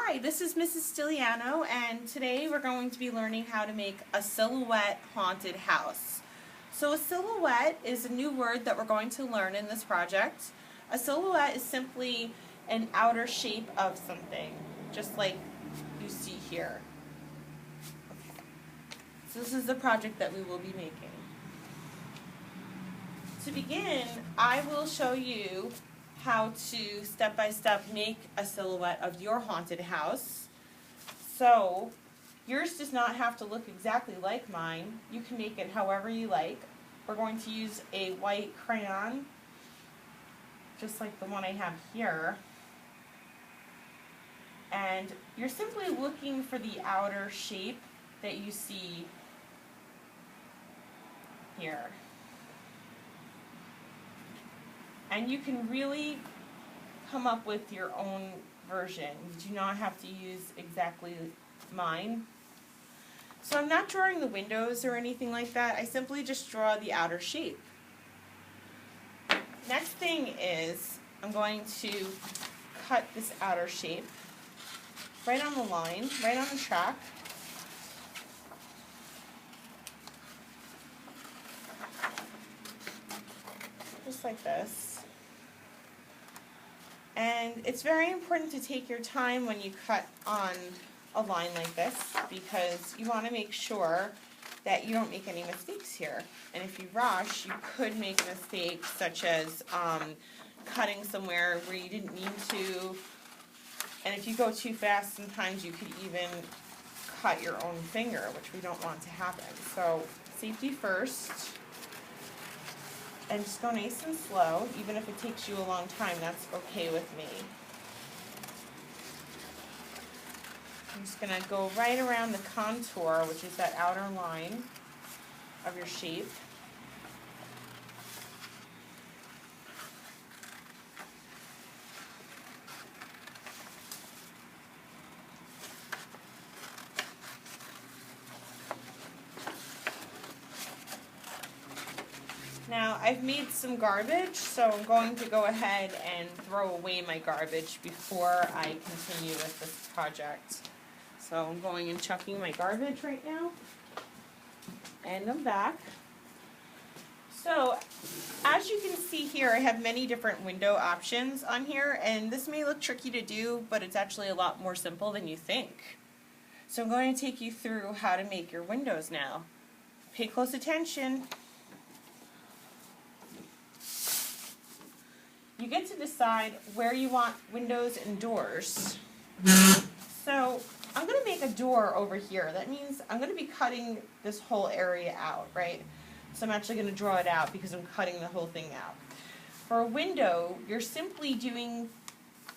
Hi, this is Mrs. Stiliano, and today we're going to be learning how to make a silhouette haunted house. So a silhouette is a new word that we're going to learn in this project. A silhouette is simply an outer shape of something, just like you see here. Okay. So this is the project that we will be making. To begin, I will show you how to step-by-step make a silhouette of your haunted house. So yours does not have to look exactly like mine. You can make it however you like. We're going to use a white crayon, just like the one I have here. And you're simply looking for the outer shape that you see here. And you can really come up with your own version. You do not have to use exactly mine. So I'm not drawing the windows or anything like that. I simply just draw the outer shape. Next thing is I'm going to cut this outer shape right on the line, right on the track. Just like this. And it's very important to take your time when you cut on a line like this, because you want to make sure that you don't make any mistakes here. And if you rush, you could make mistakes such as cutting somewhere where you didn't mean to. And if you go too fast, sometimes you could even cut your own finger, which we don't want to happen. So safety first. And just go nice and slow. Even if it takes you a long time, that's okay with me. I'm just going to go right around the contour, which is that outer line of your shape. Now, I've made some garbage, so I'm going to go ahead and throw away my garbage before I continue with this project. So I'm going and chucking my garbage right now. And I'm back. So, as you can see here, I have many different window options on here, and this may look tricky to do, but it's actually a lot more simple than you think. So I'm going to take you through how to make your windows now. Pay close attention. You get to decide where you want windows and doors. So I'm going to make a door over here. That means I'm going to be cutting this whole area out, right? So I'm actually going to draw it out because I'm cutting the whole thing out. For a window, you're simply doing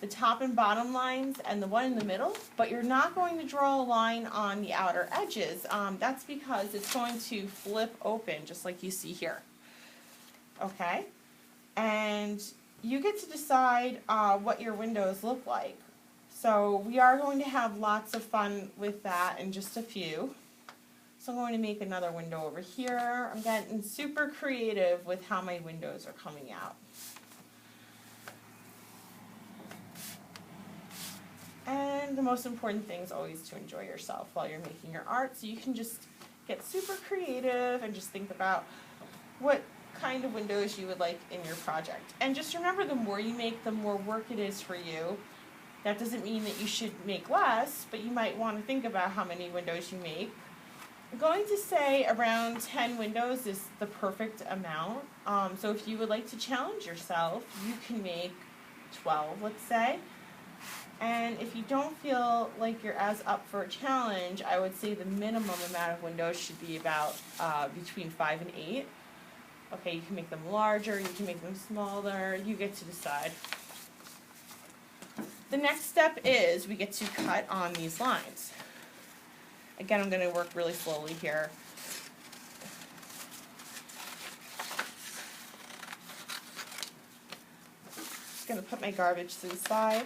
the top and bottom lines and the one in the middle, but you're not going to draw a line on the outer edges. That's because it's going to flip open, just like you see here. Okay? And you get to decide what your windows look like. So we are going to have lots of fun with that in just a few. So I'm going to make another window over here. I'm getting super creative with how my windows are coming out. And the most important thing is always to enjoy yourself while you're making your art. So you can just get super creative and just think about what kind of windows you would like in your project. And just remember, the more you make, the more work it is for you. That doesn't mean that you should make less, but you might want to think about how many windows you make. I'm going to say around 10 windows is the perfect amount. So if you would like to challenge yourself, you can make 12, let's say. And if you don't feel like you're as up for a challenge, I would say the minimum amount of windows should be about between 5 and 8. Okay, you can make them larger, you can make them smaller, you get to decide. The next step is we get to cut on these lines. Again, I'm going to work really slowly here. Just going to put my garbage to the side.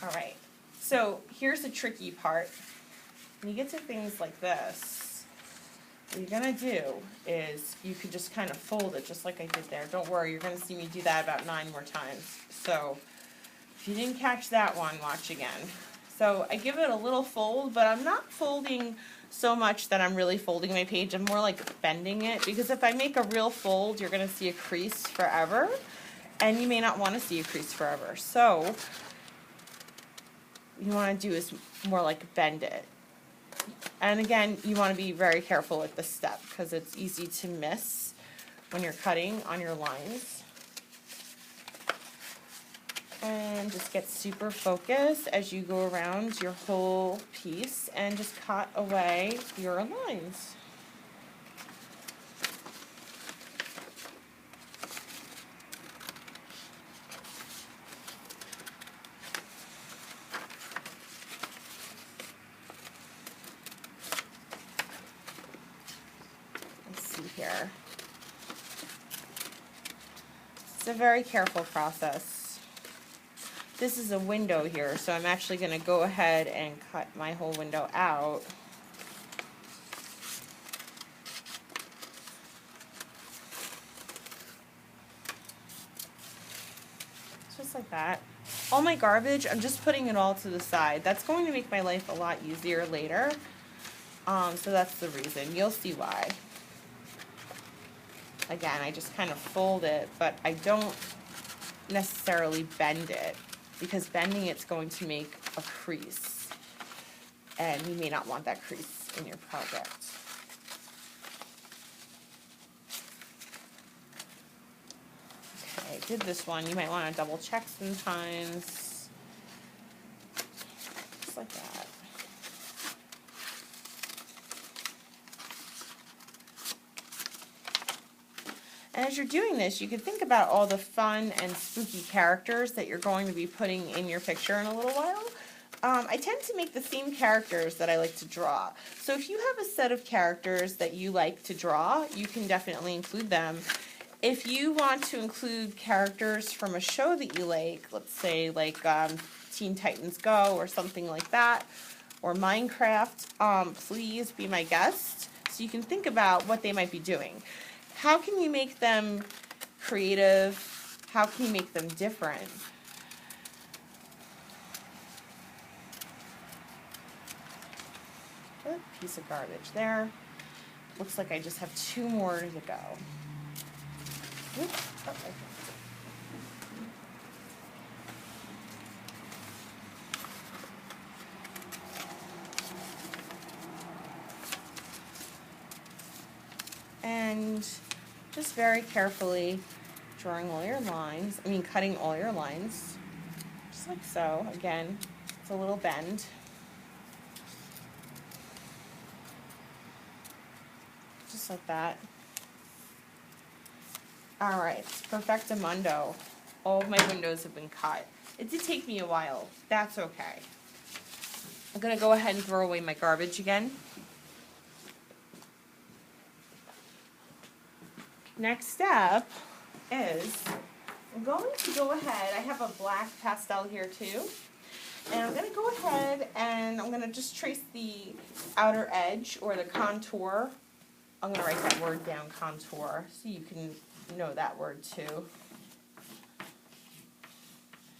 Alright, so here's the tricky part. When you get to things like this, you're gonna do is you could just kind of fold it just like I did there. Don't worry, you're gonna see me do that about 9 more times. So if you didn't catch that one, watch again. So I give it a little fold, but I'm not folding so much that I'm really folding my page. I'm more like bending it, because if I make a real fold, you're gonna see a crease forever, and you may not want to see a crease forever. So what you want to do is more like bend it. And again, you want to be very careful with this step because it's easy to miss when you're cutting on your lines. And just get super focused as you go around your whole piece and just cut away your lines. Here. It's a very careful process. This is a window here, so I'm actually going to go ahead and cut my whole window out. Just like that. All my garbage, I'm just putting it all to the side. That's going to make my life a lot easier later. So that's the reason. You'll see why. Again, I just kind of fold it, but I don't necessarily bend it, because bending it's going to make a crease, and you may not want that crease in your project. Okay, I did this one. You might want to double check sometimes. Just like that. And as you're doing this, you can think about all the fun and spooky characters that you're going to be putting in your picture in a little while. I tend to make the same characters that I like to draw. So if you have a set of characters that you like to draw, you can definitely include them. If you want to include characters from a show that you like, let's say like Teen Titans Go or something like that, or Minecraft, please be my guest so you can think about what they might be doing. How can you make them creative? How can you make them different? A piece of garbage there. Looks like I just have 2 more to go. Oops. Oh, okay. And just very carefully drawing all your lines, cutting all your lines, just like so. Again, it's a little bend. Just like that. All right, perfectamundo. All of my windows have been cut. It did take me a while. That's okay. I'm gonna go ahead and throw away my garbage again. Next step is I'm going to go ahead, I have a black pastel here too, and I'm going to go ahead and I'm going to just trace the outer edge or the contour. I'm going to write that word down, contour, so you can know that word too.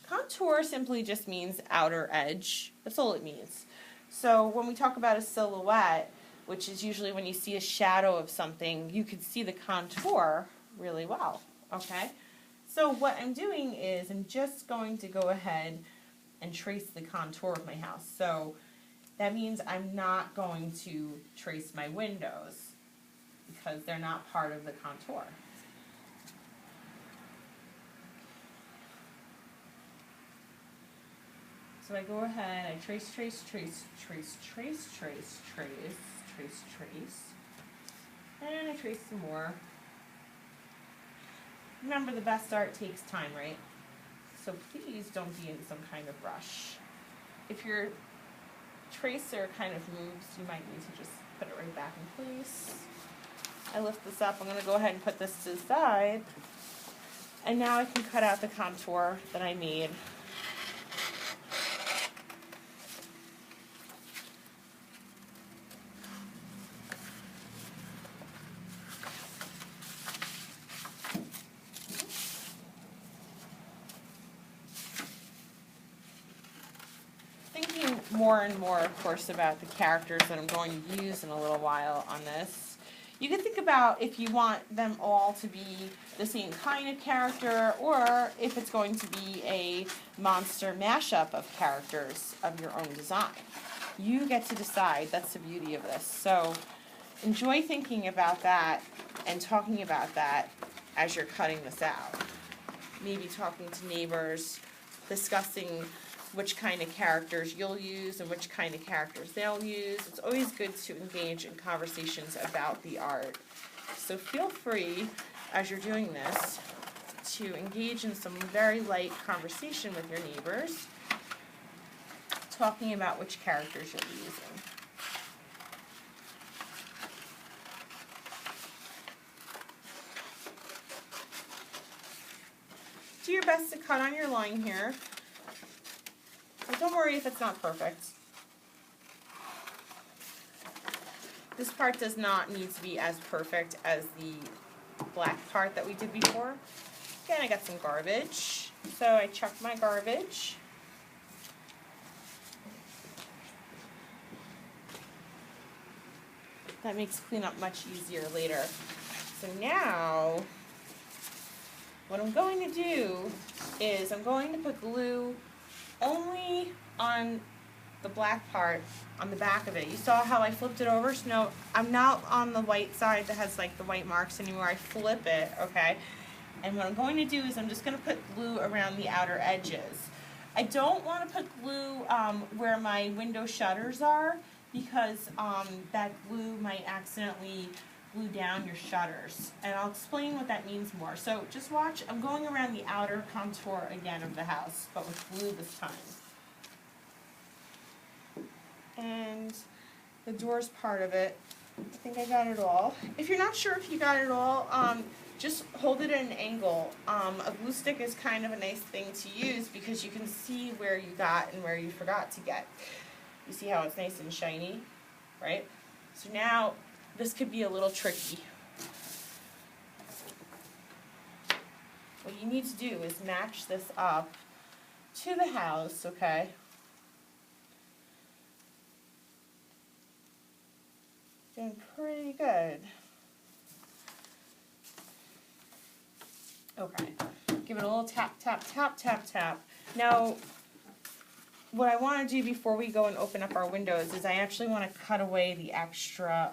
Contour simply just means outer edge. That's all it means. So when we talk about a silhouette, which is usually when you see a shadow of something, you can see the contour really well, okay? So what I'm doing is I'm just going to go ahead and trace the contour of my house. So that means I'm not going to trace my windows because they're not part of the contour. So I go ahead, I trace, trace, trace, trace, trace, trace, trace, trace, trace, and I trace some more. Remember, the best art takes time, right? So please don't be in some kind of rush. If your tracer kind of moves, you might need to just put it right back in place. I lift this up, I'm going to go ahead and put this to the side, and now I can cut out the contour that I made. more and more, of course, about the characters that I'm going to use in a little while on this. You can think about if you want them all to be the same kind of character, or if it's going to be a monster mashup of characters of your own design. You get to decide. That's the beauty of this. So enjoy thinking about that and talking about that as you're cutting this out. Maybe talking to neighbors, discussing which kind of characters you'll use and which kind of characters they'll use. It's always good to engage in conversations about the art. So feel free, as you're doing this, to engage in some very light conversation with your neighbors, talking about which characters you'll be using. Do your best to cut on your line here. But don't worry if it's not perfect. This part does not need to be as perfect as the black part that we did before. Again, I got some garbage, so I chucked my garbage. That makes cleanup much easier later. So now, what I'm going to do is I'm going to put glue only on the black part on the back of it. You saw how I flipped it over? So no, I'm not on the white side that has like the white marks anymore. I flip it, okay? And what I'm going to do is I'm just going to put glue around the outer edges. I don't want to put glue where my window shutters are, because that glue might accidentally glue down your shutters. And I'll explain what that means more. So just watch. I'm going around the outer contour again of the house, but with glue this time. And the doors part of it, I think I got it all. If you're not sure if you got it all, just hold it at an angle. A glue stick is kind of a nice thing to use because you can see where you got and where you forgot to get. You see how it's nice and shiny, right? So now this could be a little tricky. What you need to do is match this up to the house, okay? Doing pretty good. Okay, give it a little tap, tap, tap, tap, tap. Now, what I want to do before we go and open up our windows is I actually want to cut away the extra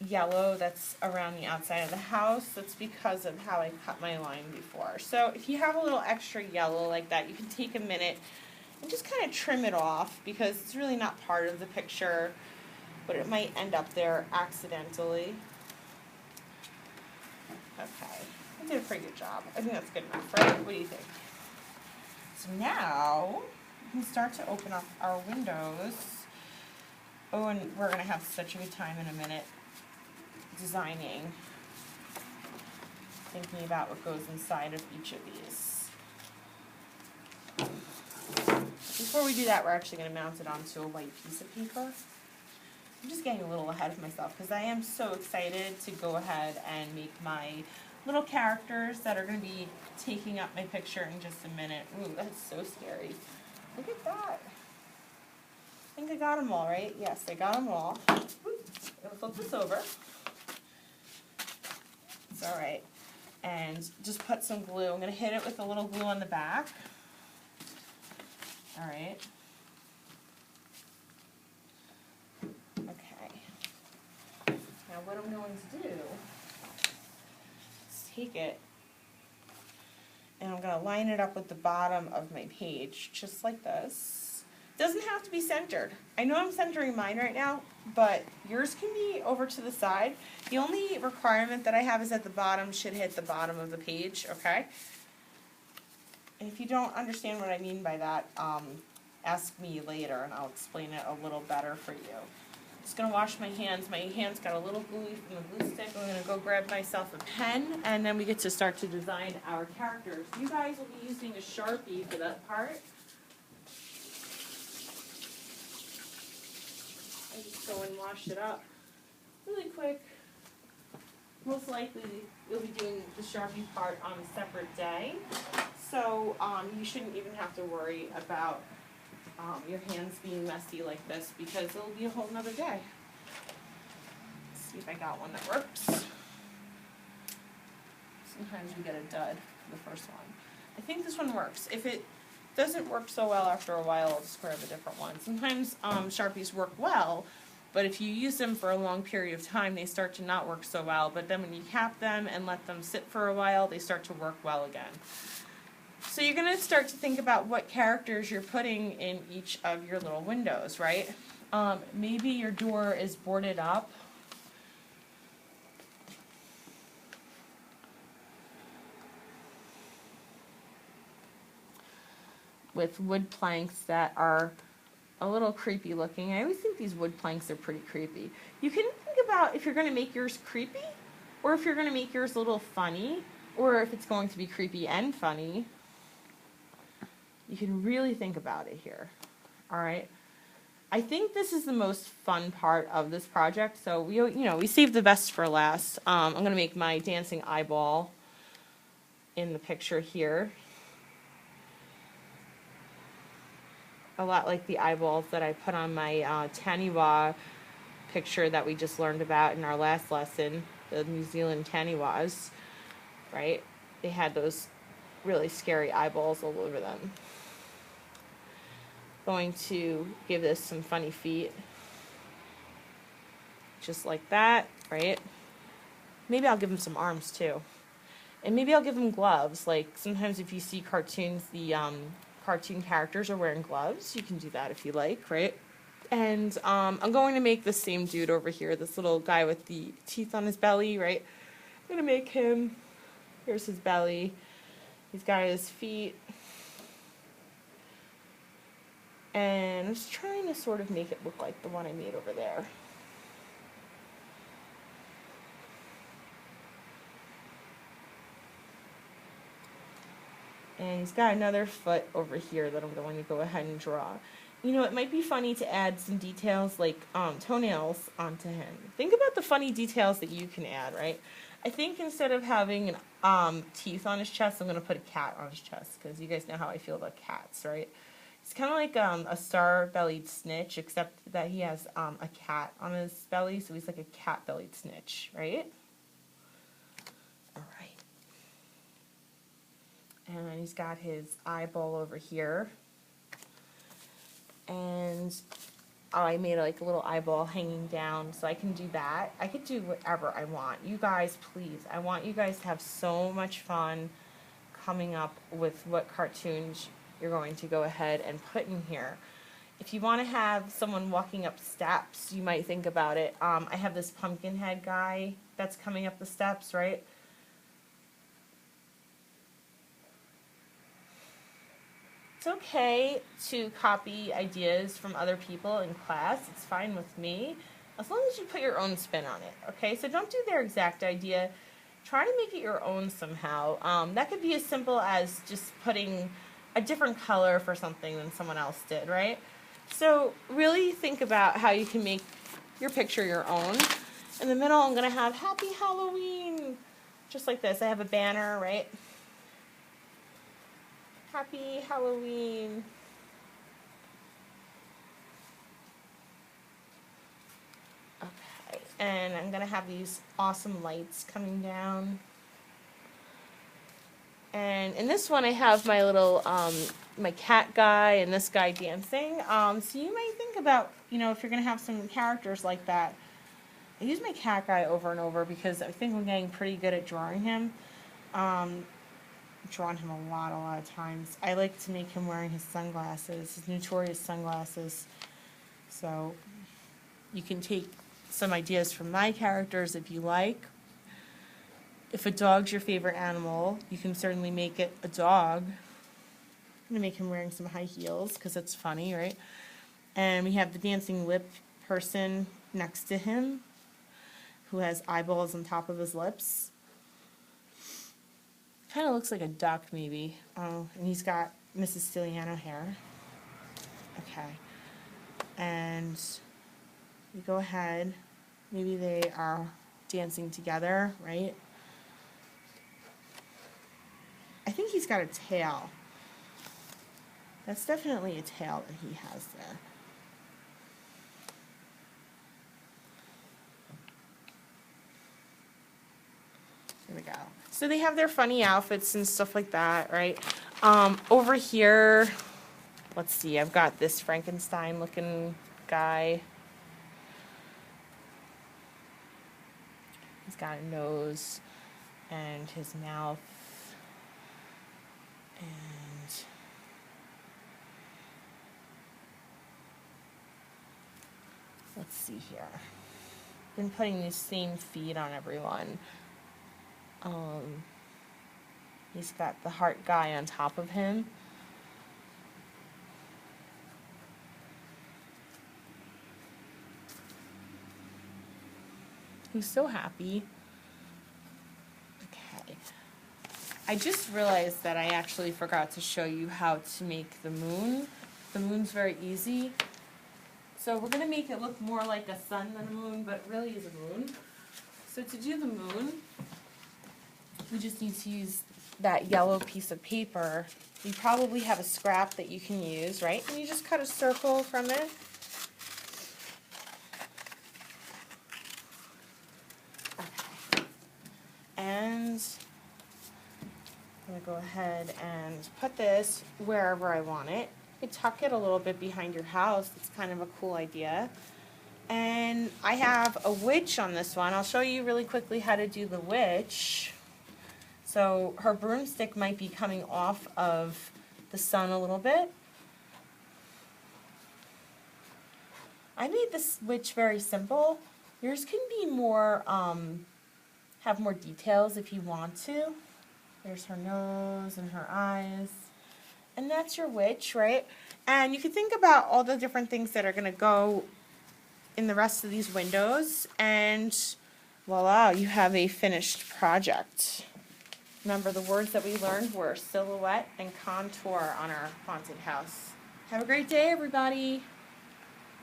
yellow that's around the outside of the house. That's because of how I cut my line before. So if you have a little extra yellow like that, you can take a minute and just kind of trim it off, because it's really not part of the picture, but it might end up there accidentally. Okay, I did a pretty good job. I think that's good enough, right? What do you think? So now we can start to open up our windows. Oh, and we're going to have such a good time in a minute designing, thinking about what goes inside of each of these. Before we do that, we're actually going to mount it onto a white piece of paper. I'm just getting a little ahead of myself because I am so excited to go ahead and make my little characters that are going to be taking up my picture in just a minute. Ooh, that's so scary. Look at that. I think I got them all, right? Yes, I got them all. I'm going to flip this over. It's all right. And just put some glue. I'm going to hit it with a little glue on the back. All right. Okay. Now what I'm going to do is take it and I'm going to line it up with the bottom of my page, just like this. Doesn't have to be centered. I know I'm centering mine right now, but yours can be over to the side. The only requirement that I have is that the bottom should hit the bottom of the page, okay? And if you don't understand what I mean by that, ask me later and I'll explain it a little better for you. I'm just going to wash my hands. My hands got a little gooey from the glue stick. I'm going to go grab myself a pen, and then we get to start to design our characters. You guys will be using a Sharpie for that part. I just go and wash it up really quick. most likely you'll be doing the Sharpie part on a separate day. So you shouldn't even have to worry about your hands being messy like this because it'll be a whole nother day. Let's see if I got one that works. Sometimes we get a dud for the first one. I think this one works. If it doesn't work so well after a while, I'll just grab a different one. Sometimes Sharpies work well, but if you use them for a long period of time, they start to not work so well. But then when you cap them and let them sit for a while, they start to work well again. So you're going to start to think about what characters you're putting in each of your little windows, right? Maybe your door is boarded up. With wood planks that are a little creepy looking. I always think these wood planks are pretty creepy. You can think about if you're going to make yours creepy, or if you're going to make yours a little funny, or if it's going to be creepy and funny. You can really think about it here. Alright? I think this is the most fun part of this project, so we saved the best for last. I'm going to make my dancing eyeball in the picture here. A lot like the eyeballs that I put on my Taniwha picture that we just learned about in our last lesson, the New Zealand Taniwhas, right? They had those really scary eyeballs all over them. Going to give this some funny feet. Just like that, right? Maybe I'll give him some arms too. And maybe I'll give him gloves. Like sometimes if you see cartoons, the cartoon characters are wearing gloves. You can do that if you like, right? And I'm going to make the same dude over here, this little guy with the teeth on his belly, right? I'm going to make him, here's his belly. He's got his feet. And I'm just trying to sort of make it look like the one I made over there. And he's got another foot over here that I'm going to go ahead and draw. You know, it might be funny to add some details like toenails onto him. Think about the funny details that you can add, right? I think instead of having teeth on his chest, I'm going to put a cat on his chest because you guys know how I feel about cats, right? It's kind of like a star-bellied snitch, except that he has a cat on his belly, so he's like a cat-bellied snitch, right? All right. And he's got his eyeball over here. And I made like a little eyeball hanging down, so I can do that. I could do whatever I want. You guys, please, I want you guys to have so much fun coming up with what cartoons you're going to go ahead and put in here. If you want to have someone walking up steps, you might think about it. I have this pumpkin head guy that's coming up the steps, right? It's okay to copy ideas from other people in class. It's fine with me, as long as you put your own spin on it, okay? So don't do their exact idea. Try to make it your own somehow. That could be as simple as just putting a different color for something than someone else did, right? So really think about how you can make your picture your own. In the middle, I'm going to have Happy Halloween, just like this. I have a banner, right? Happy Halloween. Okay, and I'm going to have these awesome lights coming down. And in this one, I have my little, my cat guy and this guy dancing. So you might think about, you know, if you're going to have some characters like that. I use my cat guy over and over because I think I'm getting pretty good at drawing him. I've drawn him a lot of times. I like to make him wearing his sunglasses, his notorious sunglasses. So you can take some ideas from my characters if you like. If a dog's your favorite animal, you can certainly make it a dog. I'm going to make him wearing some high heels because it's funny, right? And we have the dancing lip person next to him who has eyeballs on top of his lips. Kind of looks like a duck, maybe. Oh, and he's got Mrs. Stiliano hair. Okay. And we go ahead. Maybe they are dancing together, right? I think he's got a tail. That's definitely a tail that he has there. There we go. So they have their funny outfits and stuff like that, right? Over here, let's see, I've got this Frankenstein looking guy. He's got a nose and his mouth. And let's see here. Been putting these same feet on everyone. He's got the heart guy on top of him. Who's so happy. Okay. I just realized that I actually forgot to show you how to make the moon. The moon's very easy. So we're going to make it look more like a sun than a moon, but it really is a moon. So to do the moon, we just need to use that yellow piece of paper. You probably have a scrap that you can use, right? And you just cut a circle from it. Okay. And I'm going to go ahead and put this wherever I want it. You could tuck it a little bit behind your house. It's kind of a cool idea. And I have a witch on this one. I'll show you really quickly how to do the witch. So her broomstick might be coming off of the sun a little bit. I made this witch very simple. Yours can be more, have more details if you want to. There's her nose and her eyes. And that's your witch, right? And you can think about all the different things that are going to go in the rest of these windows. And voila, you have a finished project. Remember, the words that we learned were silhouette and contour on our haunted house. Have a great day, everybody.